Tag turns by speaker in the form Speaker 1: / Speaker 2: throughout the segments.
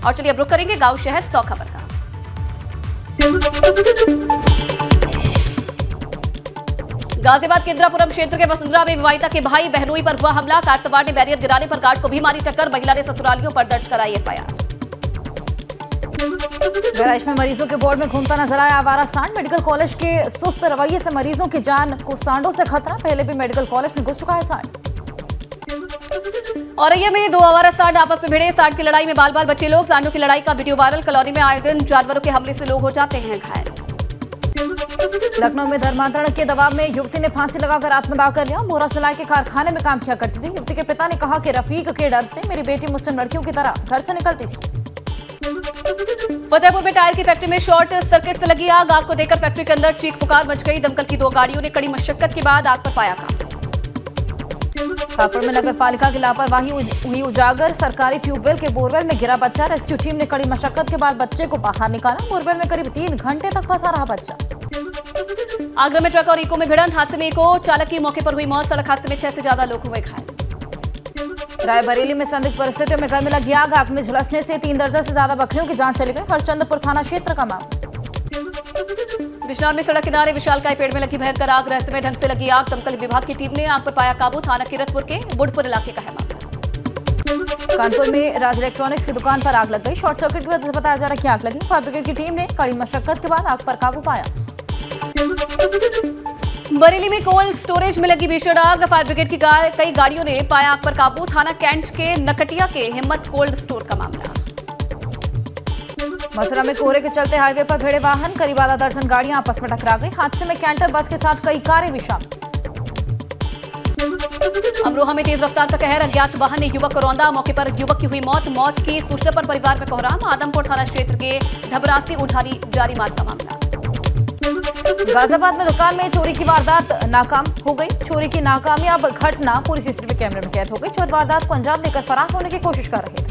Speaker 1: और चलिए अब रुक करेंगे गांव शहर 100 खबर का। गाजियाबाद के इंदिरापुरम क्षेत्र के वसुंधरा में विवाहिता के भाई बहनोई पर हुआ हमला। कार सवार ने बैरियर गिराने पर गार्ड को भी मारी टक्कर। महिला ने ससुरालियों पर दर्ज कराई एफआईआर।
Speaker 2: बहराइच में मरीजों के वार्ड में घूमता नजर आया आवारा सांड। मेडिकल कॉलेज के सुस्त रवैये से मरीजों की जान को सांडों से खतरा। पहले भी मेडिकल कॉलेज में घुस चुका है सांड।
Speaker 1: औरैया में 2 आवारा सांड आपस में भिड़े। सांड की लड़ाई में बाल बाल बचे लोग। सांडों की लड़ाई का वीडियो वायरल। कॉलोनी में आए दिन जानवरों के हमले से लोग हो जाते हैं घायल।
Speaker 2: लखनऊ में धर्मांतरण के दबाव में युवती ने फांसी लगाकर आत्मदाह कर लिया। मोरा सिलाई के कारखाने में काम किया करती थी। युवती के पिता ने कहा कि रफीक के डर से मेरी बेटी मुस्लिम लड़कियों की तरह घर से निकलती थी।
Speaker 1: फतेहपुर में टायर की फैक्ट्री में शॉर्ट सर्किट से लगी आग। आग को देखकर फैक्ट्री के अंदर चीख पुकार मच गई। दमकल की 2 गाड़ियों ने कड़ी मशक्कत के बाद आग पर पाया काबू।
Speaker 2: हापुड़ में नगर पालिका की लापरवाही हुई उजागर। सरकारी ट्यूबवेल के बोरवेल में गिरा बच्चा। रेस्क्यू टीम ने कड़ी मशक्कत के बाद बच्चे को बाहर निकाला। बोरवेल में करीब 3 घंटे तक फंसा रहा बच्चा।
Speaker 1: आगरा में ट्रक और इको में भिड़ंत। हादसे में इको चालक की मौके पर हुई मौत। सड़क हादसे में 6 से ज्यादा लोग हुए घायल।
Speaker 2: रायबरेली में संदिग्ध परिस्थितियों में घर में लगी आग। आग में झुलसने से 3 दर्जन से ज्यादा बकरियों की जान चली गई। हरचंदपुर थाना क्षेत्र का मामला।
Speaker 1: बिजनौर में सड़क किनारे विशालकाय पेड़ में लगी भयंकर आग। रहस्यमय ढंग से लगी आग। दमकल विभाग की टीम ने आग पर पाया काबू। थाना किरतपुर के बुढ़पुर इलाके का है मामला।
Speaker 2: कानपुर में राज इलेक्ट्रॉनिक्स की दुकान पर आग लग गई। शॉर्ट सर्किट की वजह से बताया जा रहा है कि आग लगी। फायर ब्रिगेड की टीम ने कड़ी मशक्कत के बाद आग पर काबू पाया।
Speaker 1: बरेली में कोल्ड स्टोरेज में लगी भीषण आग। फायर ब्रिगेड की कई गाड़ियों ने पाया आग पर काबू। थाना कैंट के नकटिया के हिम्मत कोल्ड स्टोर का मामला।
Speaker 2: मथुरा में कोहरे के चलते हाईवे पर भिड़े वाहन। करीब आधा दर्जन गाड़ियां आपस में टकरा गई। हादसे में कैंटर बस के साथ कई कारें भी शामिल।
Speaker 1: अमरोहा में तेज रफ्तार का कहर। अज्ञात वाहन ने युवक को रौंदा। मौके पर युवक की हुई मौत। मौत की सूचना पर परिवार में कोहराम। आदमपुर थाना क्षेत्र के ढबरासी उठारी जारी मार्ग का मामला।
Speaker 2: गाजियाबाद में दुकान में चोरी की वारदात नाकाम हो गई। चोरी की नाकामयाब घटना पूरी सीसीटीवी कैमरे में कैद हो गई। चोर वारदात को अंजाम देकर फरार होने की कोशिश कर रहे थे।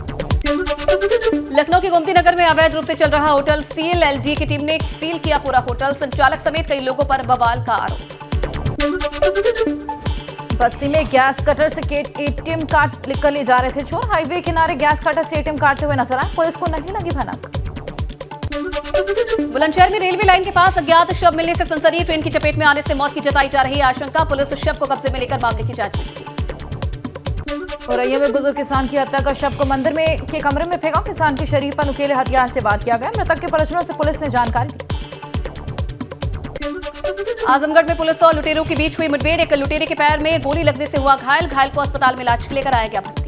Speaker 1: लखनऊ के गोमती नगर में अवैध रूप से चल रहा होटल सील। एलडी की टीम ने सील किया पूरा होटल। संचालक समेत कई लोगों पर बवाल का आरोप।
Speaker 2: बस्ती में गैस कटर से एटीएम कार्ड लिखकर ले जा रहे थे चोर। हाईवे किनारे गैस कटर से एटीएम काटते हुए नजर आए। पुलिस को नहीं लगी भनक।
Speaker 1: बुलंदशहर में रेलवे लाइन के पास अज्ञात शव मिलने से सनसनी। ट्रेन की चपेट में आने से मौत की जताई जा रही है आशंका। पुलिस शव को कब्जे में लेकर मामले की जांच की। औरैया में बुजुर्ग किसान की हत्या कर शव को मंदिर में के कमरे में फेंका। किसान के शरीर पर नुकीले हथियार से वार किया गया। मृतक के परिजनों से पुलिस ने जानकारी दी। आजमगढ़ में पुलिस और लुटेरों के बीच हुई मुठभेड़। एक लुटेरे के पैर में गोली लगने से हुआ घायल। घायल को अस्पताल में इलाज के लिए कराया गया भर्ती।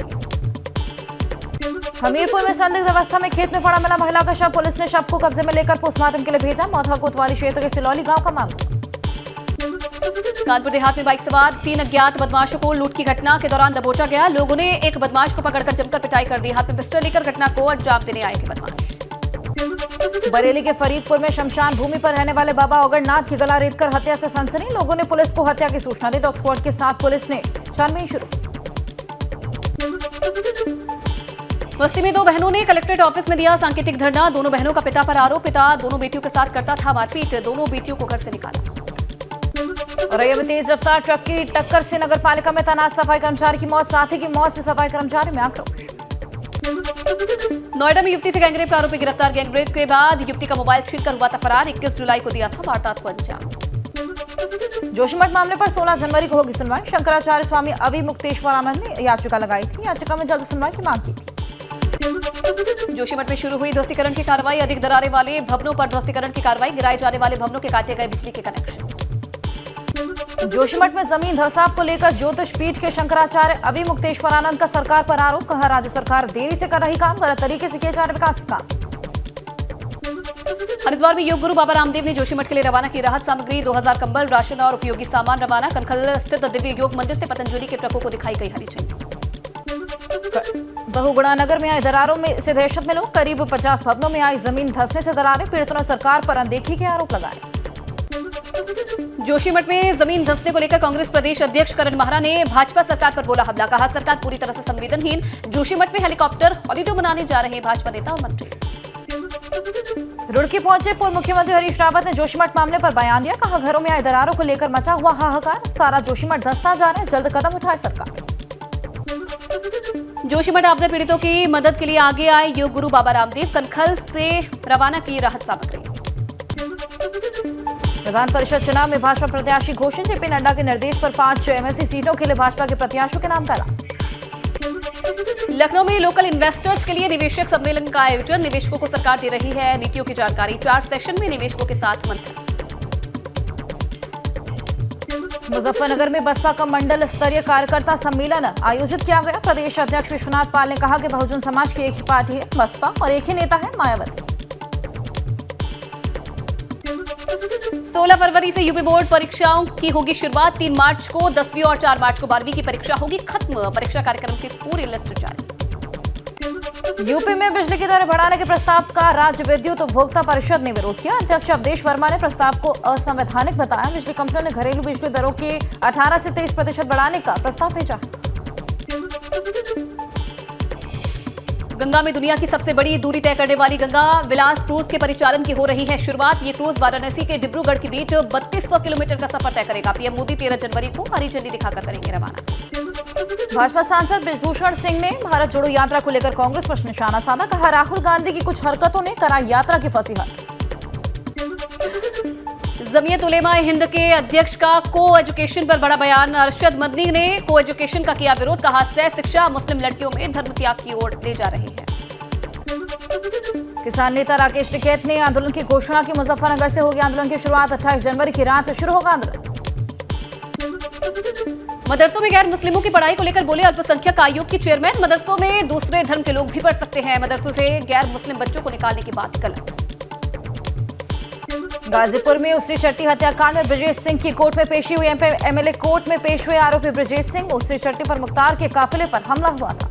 Speaker 2: हमीरपुर में संदिग्ध अवस्था में खेत में पड़ा मिला महिला का शव। पुलिस ने शव को कब्जे में लेकर पोस्टमार्टम के लिए भेजा। मौधा कोतवाली क्षेत्र के सिलौली गांव का मामला।
Speaker 1: कानपुर देहात में बाइक सवार 3 अज्ञात बदमाशों को लूट की घटना के दौरान दबोचा गया। लोगों ने एक बदमाश को पकड़कर जमकर पिटाई कर दी। हाथ में पिस्टल लेकर घटना को अंजाम देने आए थे बदमाश।
Speaker 2: बरेली के फरीदपुर में शमशान भूमि पर रहने वाले बाबा ओगरनाथ की गला रेतकर हत्या से सनसनी। लोगों ने पुलिस को हत्या की सूचना दी। डॉग स्क्वाड के साथ पुलिस ने छानबीन शुरू।
Speaker 1: बस्ती में 2 बहनों ने कलेक्ट्रेट ऑफिस में दिया सांकेतिक धरना। दोनों बहनों का पिता पर आरोप। पिता दोनों बेटियों के साथ करता था मारपीट। दोनों बेटियों को घर से निकाला।
Speaker 2: औरैया में तेज रफ्तार ट्रक की टक्कर से नगर पालिका में तैनात सफाई कर्मचारी की मौत। साथी की मौत से सफाई कर्मचारी में आक्रोश।
Speaker 1: नोएडा में युवती से गैंगरेप का आरोपी गिरफ्तार। गैंगरेप के बाद युवती का मोबाइल छीनकर हुआ था फरार। 21 जुलाई को दिया था वारदात को अंजाम।
Speaker 2: जोशीमठ मामले पर 16 जनवरी को होगी सुनवाई। शंकराचार्य स्वामी अविमुक्तेश्वरानंद ने याचिका लगाई थी। याचिका में जल्द सुनवाई की मांग की थी।
Speaker 1: जोशीमठ में शुरू हुई ध्वस्तीकरण की कार्रवाई। अधिक दरारें वाले भवनों पर ध्वस्तीकरण की कार्रवाई। गिराए जाने वाले भवनों के काटे गए बिजली के कनेक्शन।
Speaker 2: जोशीमठ में जमीन धसाव को लेकर ज्योतिष पीठ के शंकराचार्य अविमुक्तेश्वरानंद का सरकार पर आरोप। कहा राज्य सरकार देरी से कर रही काम। गलत तरीके से किए जा रहे विकास काम।
Speaker 1: हरिद्वार में योग गुरु बाबा रामदेव ने जोशीमठ के लिए रवाना की राहत सामग्री। 2000 कंबल, राशन और उपयोगी सामान रवाना। कनखल स्थित दिव्य योग मंदिर से पतंजलि के ट्रकों को दिखाई गई हरी झंडी।
Speaker 2: बहुगुणा नगर में आई दरारों में से दहशत में लोग। करीब 50 भवनों में आई जमीन धंसने से दरारें। पीड़ितों ने सरकार पर अनदेखी के आरोप लगाए।
Speaker 1: जोशीमठ में जमीन धंसने को लेकर कांग्रेस प्रदेश अध्यक्ष करण माहरा ने भाजपा सरकार पर बोला हमला। कहा सरकार पूरी तरह से संवेदनहीन। जोशीमठ में हेलीकॉप्टर हॉलीडे मनाने जा रहे हैं भाजपा नेता और मंत्री।
Speaker 2: रुड़की पहुंचे पूर्व मुख्यमंत्री हरीश रावत ने जोशीमठ मामले पर बयान दिया। कहा घरों में आए दरारों को लेकर मचा हुआ हाहाकार। सारा जोशीमठ धंसता जा रहा है। जल्द कदम उठाए सरकार।
Speaker 1: जोशीमठ आपदा पीड़ितों की मदद के लिए आगे आए योग गुरु बाबा रामदेव। कनखल से रवाना की राहत सामग्री।
Speaker 2: विधान परिषद चुनाव में भाजपा प्रत्याशी घोषित। जेपी नड्डा के निर्देश पर 5 एमएलसी सीटों के लिए भाजपा के प्रत्याशियों के नाम का ऐलान।
Speaker 1: लखनऊ में लोकल इन्वेस्टर्स के लिए निवेशक सम्मेलन का आयोजन। निवेशकों को सरकार दे रही है नीतियों की जानकारी। 4 सेशन में निवेशकों के साथ मंथन।
Speaker 2: मुजफ्फरनगर में बसपा का मंडल स्तरीय कार्यकर्ता सम्मेलन आयोजित किया गया। प्रदेश अध्यक्ष विश्वनाथ पाल ने कहा कि बहुजन समाज की एक ही पार्टी है बसपा और एक ही नेता है मायावती।
Speaker 1: 16 फरवरी से यूपी बोर्ड परीक्षाओं की होगी शुरुआत। 3 मार्च को 10वीं और 4 मार्च को 12वीं की परीक्षा होगी खत्म। परीक्षा कार्यक्रम की पूरी लिस्ट जारी।
Speaker 2: यूपी में बिजली की दरें बढ़ाने के प्रस्ताव का राज्य विद्युत उपभोक्ता परिषद ने विरोध किया। अध्यक्ष अवधेश वर्मा ने प्रस्ताव को असंवैधानिक बताया। बिजली कंपनियों ने घरेलू बिजली दरों की 18 से 23% बढ़ाने का प्रस्ताव भेजा।
Speaker 1: गंगा में दुनिया की सबसे बड़ी दूरी तय करने वाली गंगा विलास क्रूज के परिचालन की हो रही है शुरुआत। ये क्रूज वाराणसी के डिब्रूगढ़ के बीच 3200 किलोमीटर का सफर तय करेगा। पीएम मोदी 13 जनवरी को हरी झंडी दिखाकर करेंगे रवाना।
Speaker 2: भाजपा सांसद बृजभूषण सिंह ने भारत जोड़ो यात्रा को लेकर कांग्रेस पर निशाना साधा। कहा राहुल गांधी की कुछ हरकतों ने करा यात्रा की फसीहत।
Speaker 1: जमीयत उलेमा हिंद के अध्यक्ष का को एजुकेशन पर बड़ा बयान। अरशद मदनी ने को एजुकेशन का किया विरोध। कहा सह शिक्षा मुस्लिम लड़कियों में धर्म त्याग की ओर ले जा रही है।
Speaker 2: किसान नेता राकेश टिकैत ने आंदोलन की घोषणा की। मुजफ्फरनगर से होगी आंदोलन की शुरुआत। 28 जनवरी की रात से शुरू होगा आंदोलन।
Speaker 1: मदरसों में गैर मुस्लिमों की पढ़ाई को लेकर बोले अल्पसंख्यक आयोग की चेयरमैन। मदरसों में दूसरे धर्म के लोग भी पढ़ सकते हैं। मदरसों से गैर मुस्लिम बच्चों को निकालने की बात गलत। गाजीपुर में उसरी चट्टी हत्याकांड में ब्रजेश सिंह की कोर्ट में पेशी हुई। एमएलए कोर्ट में पेश हुए आरोपी ब्रजेश सिंह। उसरी चट्टी पर मुख्तार के काफिले पर हमला हुआ था।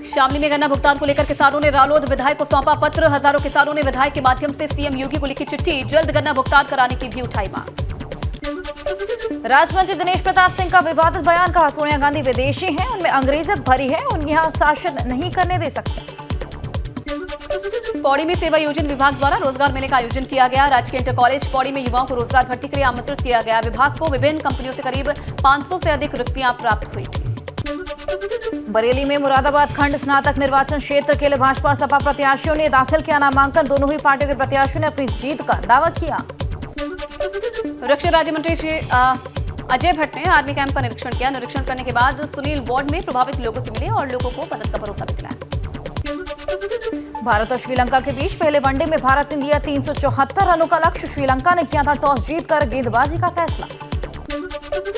Speaker 1: शामली में गन्ना भुगतान को लेकर किसानों ने रालोद विधायक को सौंपा पत्र। हजारों किसानों ने विधायक के माध्यम से सीएम योगी को लिखी चिट्ठी। जल्द गन्ना भुगतान कराने की भी उठाई मांग। राजमंत्री दिनेश प्रताप सिंह का विवादित बयान। कहा सोनिया गांधी विदेशी हैं, उनमें अंग्रेजियत भरी है, उन्हें यहां शासन नहीं करने दे सकते। पौड़ी में सेवा योजन विभाग द्वारा रोजगार मेले का आयोजन किया गया। राजकीय इंटर कॉलेज पौड़ी में युवाओं को रोजगार भर्ती के लिए आमंत्रित किया गया। विभाग को विभिन्न कंपनियों से करीब 500 से अधिक रिक्तियां प्राप्त हुई थी। बरेली में मुरादाबाद खंड स्नातक निर्वाचन क्षेत्र के लिए भाजपा और सपा प्रत्याशियों ने दाखिल किया नामांकन। दोनों ही पार्टियों के प्रत्याशियों ने अपनी जीत का दावा किया। रक्षा राज्य मंत्री श्री अजय भट्ट ने आर्मी कैंप का निरीक्षण किया। निरीक्षण करने के बाद सुनील वार्ड में प्रभावित लोगों से मिले और लोगों को मदद का भरोसा भी दिलाया। भारत और श्रीलंका के बीच पहले वनडे में भारत ने दिया 374 रनों का लक्ष्य। श्रीलंका ने किया था टॉस जीतकर गेंदबाजी का फैसला।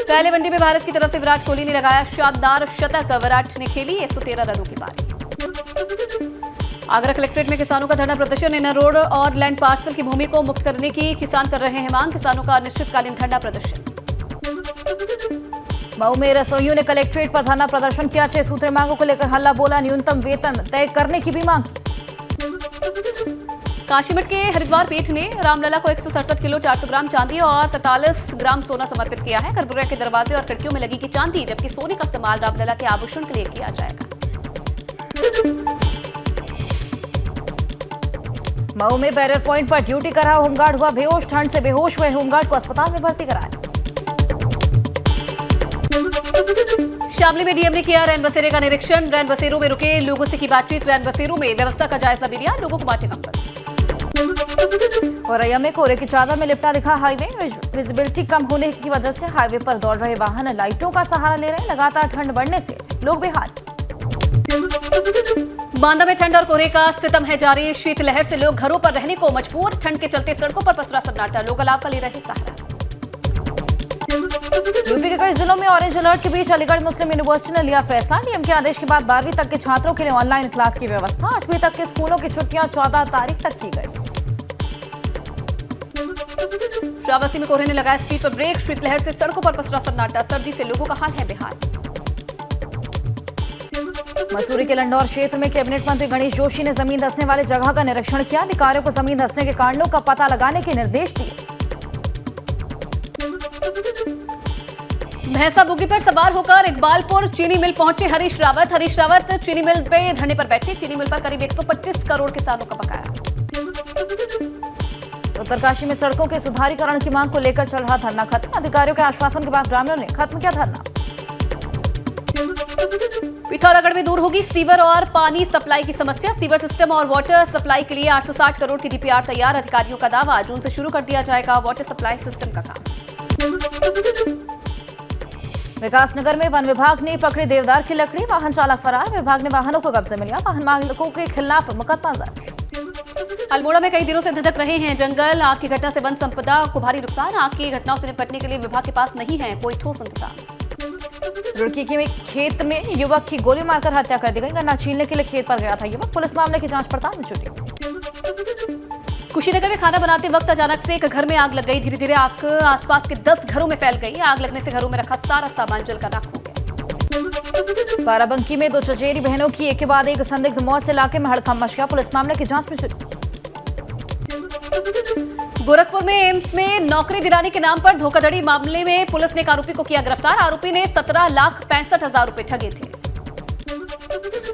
Speaker 1: पहले वनडे में भारत की तरफ से विराट कोहली ने लगाया शानदार शतक। विराट ने खेली 113 रनों की पारी। आगरा कलेक्ट्रेट में किसानों का धरना प्रदर्शन। इनर रोड और लैंड पार्सल की भूमि को मुक्त करने की किसान कर रहे हैं मांग। किसानों का अनिश्चितकालीन धरना प्रदर्शन। मऊ में रसोइयों ने कलेक्ट्रेट पर धरना प्रदर्शन किया। 6 सूत्रीय मांगों को लेकर हल्ला बोला। न्यूनतम वेतन तय करने की भी मांग। काशीमठ के हरिद्वार पीठ ने रामलला को 167 किलो 400 ग्राम चांदी और 47 ग्राम सोना समर्पित किया है। गर्भगृह के दरवाजे और खिड़कियों में लगेगी चांदी, जबकि सोने का इस्तेमाल रामलला के आभूषण के लिए किया जाएगा। मऊ में बैरियर पॉइंट पर ड्यूटी कर रहा होमगार्ड हुआ बेहोश। ठंड से बेहोश हुए होमगार्ड को अस्पताल में भर्ती कराया। शामली में डीएम ने किया रैन बसेरे का निरीक्षण। रैन बसेरों में रुके लोगों से की बातचीत। रैन बसेरों में व्यवस्था का जायजा भी लिया। लोगों को बांटे कंबल। औरैया में कोहरे की चादर में लिपटा दिखा हाईवे। विजिबिलिटी कम होने की वजह से हाईवे पर दौड़ रहे वाहन लाइटों का सहारा ले रहे हैं। लगातार ठंड बढ़ने से लोग बेहाल। बांदा में ठंड और कोहरे का सितम है जारी। शीतलहर से लोग घरों पर रहने को मजबूर। ठंड के चलते सड़कों पर पसरा सन्नाटा। लोग अलाव का ले रहे सहारा। यूपी के कई जिलों में ऑरेंज अलर्ट के बीच अलीगढ़ मुस्लिम यूनिवर्सिटी ने लिया फैसला। नियम के आदेश के बाद 12वीं तक के छात्रों के लिए ऑनलाइन क्लास की व्यवस्था। 8वीं तक के स्कूलों की छुट्टियां 14 तारीख तक की गई। श्रावस्ती में कोहरे ने लगाया स्पीड पर ब्रेक। शीतलहर से सड़कों पर पसरा सन्नाटा। सर्दी से लोगों का हाल है बेहाल। मसूरी के लंडौर क्षेत्र में कैबिनेट मंत्री गणेश जोशी ने जमीन धंसने वाली जगह का निरीक्षण किया। अधिकारियों को जमीन धंसने के कारणों का पता लगाने के निर्देश दिए। भैंसा बुग्गी पर सवार होकर इकबालपुर चीनी मिल पहुंचे हरीश रावत। हरीश रावत चीनी मिल पे धरने पर बैठे। चीनी मिल पर करीब 125 करोड़ किसानों का बकाया। उत्तरकाशी में सड़कों के सुधारीकरण की मांग को लेकर चल रहा धरना खत्म। अधिकारियों के आश्वासन के बाद ग्रामीणों ने खत्म किया धरना। पिथौरागढ़ में दूर होगी सीवर और पानी सप्लाई की समस्या। सीवर सिस्टम और वाटर सप्लाई के लिए 860 करोड़ की डीपीआर तैयार। अधिकारियों का दावा, जून से शुरू कर दिया जाएगा वाटर सप्लाई सिस्टम का काम।
Speaker 2: विकासनगर में वन विभाग ने पकड़ी देवदार की लकड़ी, वाहन चालक फरार। विभाग ने वाहनों को कब्जे में लिया, वाहन मालिकों के खिलाफ मुकदमा दर्ज।
Speaker 1: अल्मोड़ा में कई दिनों से धधक रहे हैं जंगल। आग की घटना से वन संपदा को भारी नुकसान। आग की घटनाओं से निपटने के लिए विभाग के पास नहीं है कोई ठोस इंतजाम।
Speaker 2: रुड़की के एक खेत में युवक की गोली मारकर हत्या कर दी गई। गन्ना छीलने के लिए खेत पर गया था युवक। पुलिस मामले की जांच पड़ताल में जुटी।
Speaker 1: कुशीनगर में खाना बनाते वक्त अचानक से एक घर में आग लग गई। धीरे धीरे आग आसपास के 10 घरों में फैल गई। आग लगने से घरों में रखा सारा सामान जलकर राख हो गया।
Speaker 2: बाराबंकी में 2 चचेरी बहनों की एक के बाद एक संदिग्ध मौत से इलाके में हड़कंप मच गया। पुलिस मामले की जांच में जुटी।
Speaker 1: गोरखपुर में एम्स में नौकरी दिलाने के नाम पर धोखाधड़ी मामले में पुलिस ने एक आरोपी को किया गिरफ्तार। आरोपी ने 17,65,000 रुपए ठगे थे।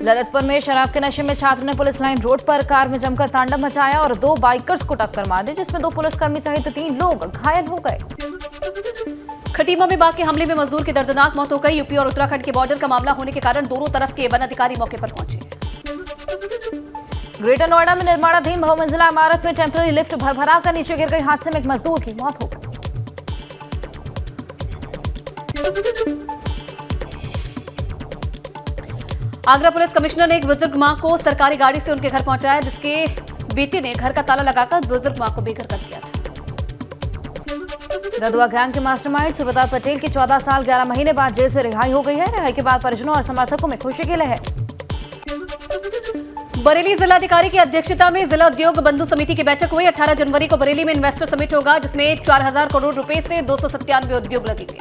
Speaker 2: ललितपुर में शराब के नशे में छात्र ने पुलिस लाइन रोड पर कार में जमकर तांडव मचाया और 2 बाइकर्स को टक्कर मार दी, जिसमें 2 पुलिसकर्मी सहित 3 लोग घायल हो गए।
Speaker 1: खटीमा में बाघ के हमले में मजदूर की दर्दनाक मौत हो गई। यूपी और उत्तराखंड के बॉर्डर का मामला होने के कारण दोनों तरफ के वन अधिकारी मौके पर पहुंचे।
Speaker 2: ग्रेटर नोएडा में निर्माणाधीन बहुमंजिला इमारत में टेम्पररी लिफ्ट भरभरा कर नीचे गिर गई। हादसे में एक मजदूर की मौत हो गई।
Speaker 1: आगरा पुलिस कमिश्नर ने एक बुजुर्ग मां को सरकारी गाड़ी से उनके घर पहुंचाया, जिसके बेटे ने घर का ताला लगाकर बुजुर्ग मां को बेघर कर दिया था।
Speaker 2: रदुआ गैंग के मास्टरमाइंड सुबेदार पटेल की 14 साल 11 महीने बाद जेल से रिहाई हो गई है। रिहाई के बाद परिजनों और समर्थकों में खुशी की लहर।
Speaker 1: बरेली जिलाधिकारी की अध्यक्षता में जिला उद्योग बंधु समिति की बैठक हुई। 18 जनवरी को बरेली में इन्वेस्टर समिट होगा, जिसमें 4000 करोड़ रुपए से 297 उद्योग लगेंगे।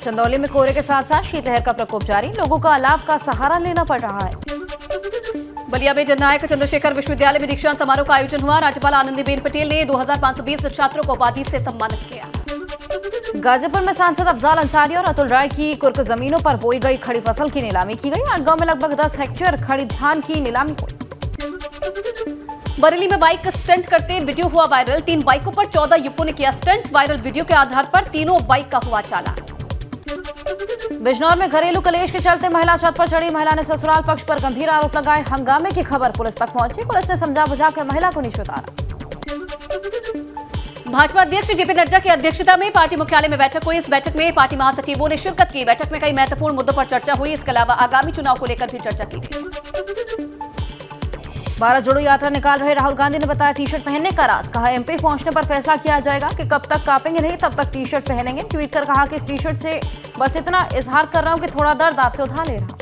Speaker 2: चंदौली में कोहरे के साथ साथ शीतलहर का प्रकोप जारी। लोगों को अलाव का सहारा लेना पड़ रहा है।
Speaker 1: बलिया में जननायक चंद्रशेखर विश्वविद्यालय में दीक्षांत समारोह का आयोजन हुआ। राज्यपाल आनंदीबेन पटेल ने 2520 छात्रों को उपाधि से सम्मानित किया।
Speaker 2: गाजीपुर में सांसद अफजाल अंसारी और अतुल राय की कुर्क जमीनों पर बोई गई खड़ी फसल की नीलामी की गई। आठगांव में लगभग 10 हेक्टेयर खड़ी धान की नीलामी हुई।
Speaker 1: बरेली में बाइक स्टंट करते वीडियो हुआ वायरल। 3 बाइकों पर 14 युवकों ने किया स्टंट। वायरल वीडियो के आधार पर तीनों बाइक का हुआ चालान।
Speaker 2: बिजनौर में घरेलू कलेश के चलते महिला छत पर चढ़ी। महिला ने ससुराल पक्ष पर गंभीर आरोप लगाए। हंगामे की खबर पुलिस तक पहुंची। पुलिस ने समझा बुझाकर महिला को नीचे उतारा।
Speaker 1: भाजपा अध्यक्ष जेपी नड्डा की अध्यक्षता में पार्टी मुख्यालय में बैठक हुई। इस बैठक में पार्टी महासचिवों ने शिरकत की। बैठक में कई महत्वपूर्ण मुद्दों पर चर्चा हुई। इसके अलावा आगामी चुनाव को लेकर भी चर्चा की गई।
Speaker 2: भारत जोड़ो यात्रा निकाल रहे राहुल गांधी ने बताया टी-शर्ट पहनने का राज। कहा एमपी पहुंचने पर फैसला किया जाएगा कि कब तक कांपेंगे नहीं, तब तक टी-शर्ट पहनेंगे। ट्वीट कर कहा कि इस टी-शर्ट से बस इतना इजहार कर रहा हूं कि थोड़ा दर्द आपसे उठा ले रहा हूं।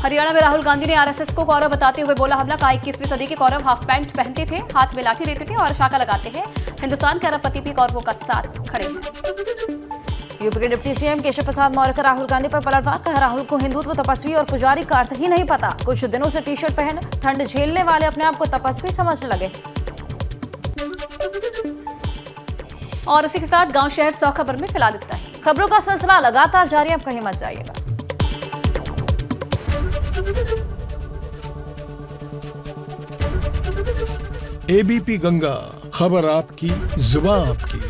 Speaker 1: हरियाणा में राहुल गांधी ने आरएसएस को कौरव बताते हुए बोला हमला का 21वीं सदी के कौरव हाफ पैंट पहनते थे, हाथ में लाठी लेते थे और शाखा लगाते हैं। हिंदुस्तान के अरबपति भी कौरवों का साथ खड़े हैं।
Speaker 2: यूपी के डिप्टी सीएम केशव प्रसाद मौर्य का राहुल गांधी पर पलटवार। कहा राहुल को हिंदुत्व, तपस्वी और पुजारी का अर्थ ही नहीं पता। कुछ दिनों से टी-शर्ट पहन ठंड झेलने वाले अपने आप को तपस्वी समझने लगे।
Speaker 1: और इसी के साथ गांव शहर 100 खबर में फिलहाल इतना ही।
Speaker 2: खबरों का सिलसिला लगातार जारी, आप कहीं मत जाइएगा।
Speaker 3: एबीपी गंगा, खबर आपकी, जुबान आपकी।